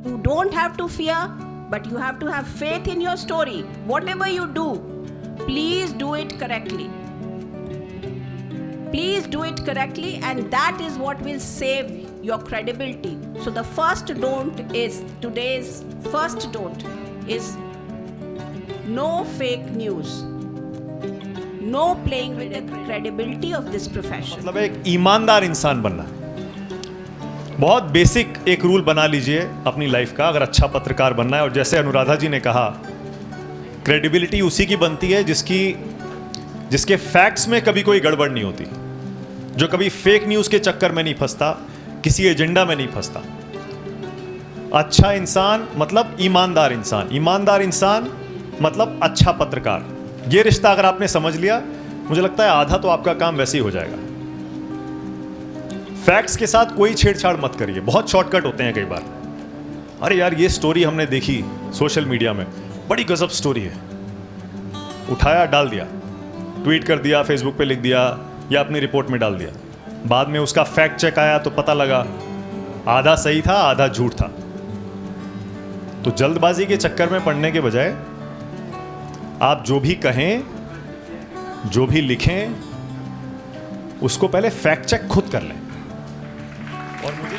You don't have to fear, but you have to have faith in your story. Whatever you do, please do it correctly. Please do it correctly, and that is what will save your credibility. So the first don't is, today's first don't is no fake news. No playing with the credibility of this profession. मतलब एक ईमानदार इंसान बनना, बहुत basic एक rule बना लीजिए अपनी लाइफ का अगर अच्छा पत्रकार बनना है। और जैसे अनुराधा जी ने कहा, क्रेडिबिलिटी उसी की बनती है जिसके फैक्ट्स में कभी कोई गड़बड़ नहीं होती, जो कभी फेक न्यूज़ के चक्कर में नहीं फंसता, किसी एजेंडा में नहीं फंसता। अच्छा इंसान मतलब ईमानदार इंसान, ईमानदार इंसान मतलब अच्छा पत्रकार। ये रिश्ता अगर आपने समझ लिया, मुझे लगता है आधा तो आपका काम वैसे ही हो जाएगा। फैक्ट्स के साथ कोई छेड़छाड़ मत करिए। बहुत शॉर्टकट होते हैं कई बार। अरे यार ये स्टोरी हमने देखी सोशल मीडिया में, बड़ी गजब स्टोरी है, उठाया डाल दिया, ट्वीट कर दिया, फेसबुक पे लिख दिया या अपनी रिपोर्ट में डाल दिया। बाद में उसका फैक्ट चेक आया तो पता लगा आधा सही था आधा झूठ था। तो जल्दबाजी के चक्कर में पड़ने के बजाय आप जो भी कहें, जो भी लिखें, उसको पहले फैक्ट चेक खुद कर लें। और मुझे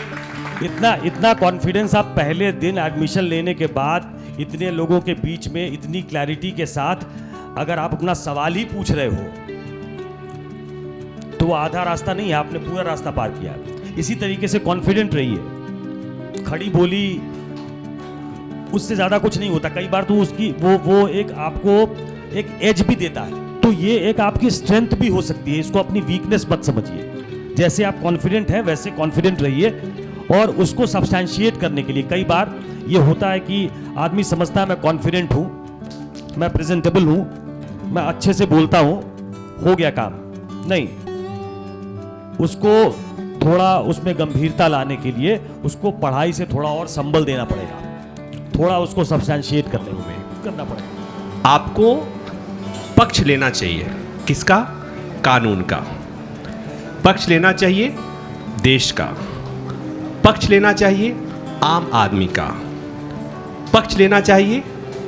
इतना कॉन्फिडेंस आप पहले दिन एडमिशन लेने के बाद इतने लोगों के बीच में इतनी क्लैरिटी के साथ अगर आप अपना सवाल ही पूछ रहे हो तो वो आधा रास्ता नहीं है, आपने पूरा रास्ता पार किया। इसी तरीके से कॉन्फिडेंट रहिए। खड़ी बोली उससे ज़्यादा कुछ नहीं होता। कई बार तो उसकी वो एक आपको एक एज भी देता है, तो ये एक आपकी स्ट्रेंथ भी हो सकती है। इसको अपनी वीकनेस मत समझिए। जैसे आप कॉन्फिडेंट हैं वैसे कॉन्फिडेंट रहिए। और उसको सब्सटैंशिएट करने के लिए कई बार ये होता है कि आदमी समझता है मैं कॉन्फिडेंट हूँ, मैं प्रेजेंटेबल हूँ, मैं अच्छे से बोलता हूँ, हो गया काम। नहीं, उसको थोड़ा उसमें गंभीरता लाने के लिए उसको पढ़ाई से थोड़ा और संबल देना पड़ेगा, थोड़ा उसको सब्सटैंशिएट करना पड़ेगा। आपको पक्ष लेना चाहिए। किसका? कानून का पक्ष लेना चाहिए, देश का पक्ष लेना चाहिए, आम आदमी का पक्ष लेना चाहिए,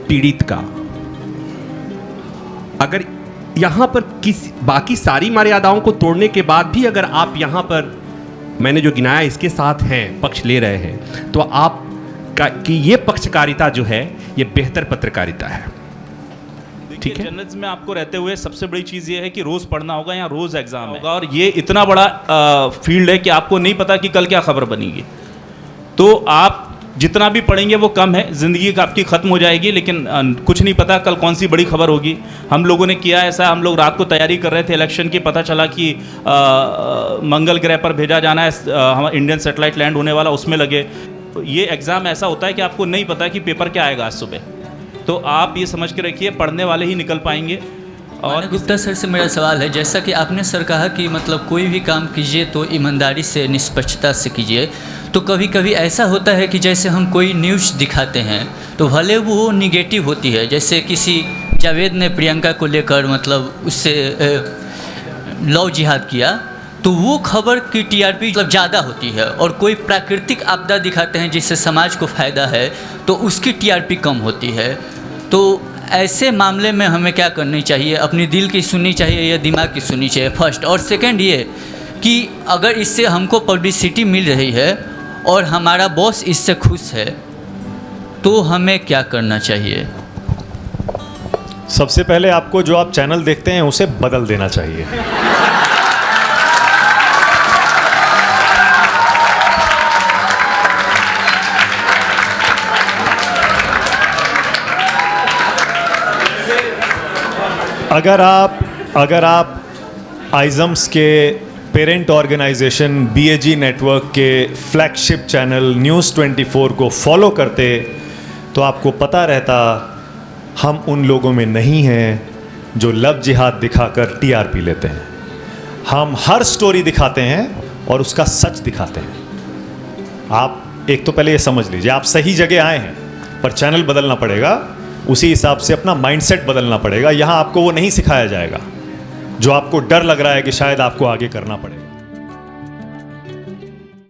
पीड़ित का। अगर यहां पर बाकी सारी मर्यादाओं को तोड़ने के बाद भी अगर आप यहां पर मैंने जो गिनाया इसके साथ हैं, पक्ष ले रहे हैं, तो आप कि ये पक्षकारिता जो है ये बेहतर पत्रकारिता है। ठीक है। जर्नलिज्म में आपको रहते हुए सबसे बड़ी चीज़ ये है कि रोज़ पढ़ना होगा या रोज़ एग्जाम होगा, और ये इतना बड़ा फील्ड है कि आपको नहीं पता कि कल क्या खबर बनेगी। तो आप जितना भी पढ़ेंगे वो कम है, ज़िंदगी आपकी ख़त्म हो जाएगी, लेकिन कुछ नहीं पता कल कौन सी बड़ी खबर होगी। हम लोगों ने किया ऐसा, हम लोग रात को तैयारी कर रहे थे इलेक्शन की, पता चला कि मंगल ग्रह पर भेजा जाना है, हमारा इंडियन सैटेलाइट लैंड होने वाला, उसमें लगे। ये एग्ज़ाम ऐसा होता है कि आपको नहीं पता कि पेपर क्या आएगा आज सुबह। तो आप ये समझ के रखिए, पढ़ने वाले ही निकल पाएंगे। और गुप्ता सर से मेरा सवाल है, जैसा कि आपने सर कहा कि मतलब कोई भी काम कीजिए तो ईमानदारी से, निष्पक्षता से कीजिए, तो कभी कभी ऐसा होता है कि जैसे हम कोई न्यूज़ दिखाते हैं तो भले वो निगेटिव होती है, जैसे किसी जावेद ने प्रियंका को लेकर मतलब उससे लव जिहाद किया, तो वो खबर की टीआरपी मतलब ज़्यादा होती है। और कोई प्राकृतिक आपदा दिखाते हैं जिससे समाज को फ़ायदा है, तो उसकी टीआरपी कम होती है। तो ऐसे मामले में हमें क्या करनी चाहिए? अपनी दिल की सुननी चाहिए या दिमाग की सुननी चाहिए, फर्स्ट? और सेकंड ये कि अगर इससे हमको पब्लिसिटी मिल रही है और हमारा बॉस इससे खुश है तो हमें क्या करना चाहिए? सबसे पहले आपको जो आप चैनल देखते हैं उसे बदल देना चाहिए। अगर आप आइजम्स के पेरेंट ऑर्गेनाइजेशन BAG नेटवर्क के फ्लैगशिप चैनल न्यूज़ 24 को फॉलो करते तो आपको पता रहता हम उन लोगों में नहीं हैं जो लव जिहाद दिखाकर TRP लेते हैं। हम हर स्टोरी दिखाते हैं और उसका सच दिखाते हैं। आप एक तो पहले ये समझ लीजिए, आप सही जगह आए हैं, पर चैनल बदलना पड़ेगा, उसी हिसाब से अपना माइंडसेट बदलना पड़ेगा। यहाँ आपको वो नहीं सिखाया जाएगा जो आपको डर लग रहा है कि शायद आपको आगे करना पड़ेगा।